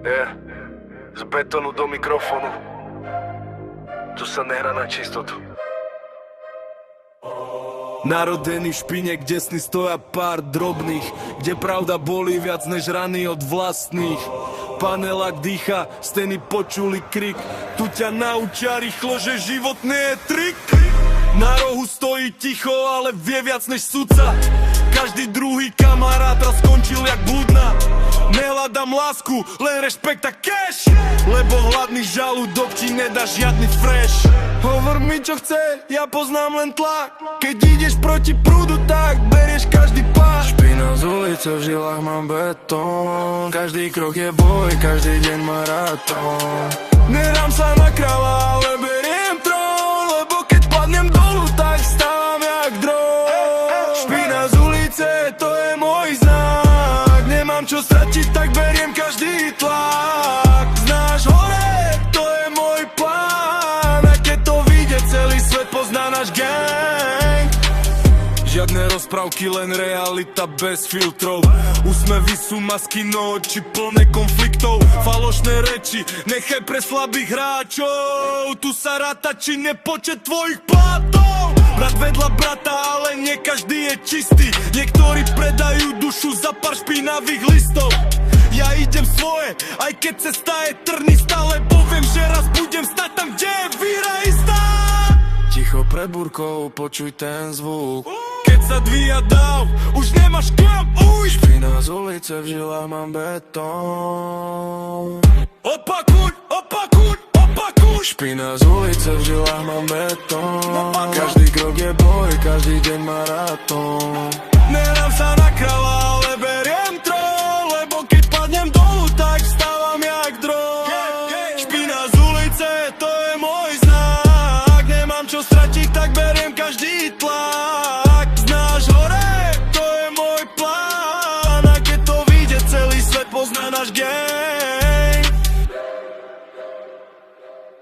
Z betónu do mikrofónu. Tu sa nehrá na čistotu. Narodený v špine, kde sny stoja pár drobných, kde pravda bolí viac než rany od vlastných. Panelák dýcha, steny počuli krik, tu ťa naučia rýchlo, že život nie je trik. Na rohu stojí ticho, ale vie viac než sudca. Každý druhý kamarát raz skončil jak bludná. Nehľadám lásku, len rešpekt a cash, lebo hladný žalúdok ti nedá žiadny fresh. Hovor mi čo chce, ja poznám len tlak. Keď ideš proti prúdu, tak berieš každý pás. Špina z ulice, v žilách mám betón. Každý krok je boj, každý deň maratón. Nedám sa na kráľa, ale beriem trón, lebo keď padnem dolu, tak stávam jak dron. Špina z ulice, to je môj znak. Nemám čo stratiť, tak beriem každý tlak. Znáš hore, to je môj plán. A keď to vyjde, celý svet pozná náš gang. Žiadne rozprávky, len realita bez filtrov. Úsmevy sú masky, no oči plné konfliktov. Falošné reči, nechaj pre slabých hráčov. Tu sa ráta, či nepočet tvojich plátov. Brat vedľa brata, ale nie každý je čistý. Niektorí predajú dušu za pár špinavých listov. Ja idem svoje, aj keď cesta je trnistá, lebo viem, že raz budem stať tam, kde je víra istá. Ticho pred búrkou, počuj ten zvuk. Keď sa dvíja dáv, už nemáš kam ujsť. Špina z ulice, v žilách mám betón. Opakuj, opakuj, opakuj. Špina z ulice, v žilách mám betón. Každý krok je boj, každý deň maratón. Nedám sa na kráľa, ale beriem trón, lebo keď padnem dolu, tak stávam jak dron. Špina z ulice, to je môj znak. Nemám čo stratiť, tak beriem každý tlak. Znáš hore, to je môj plán. A keď to vyjde, celý svet pozná náš gang.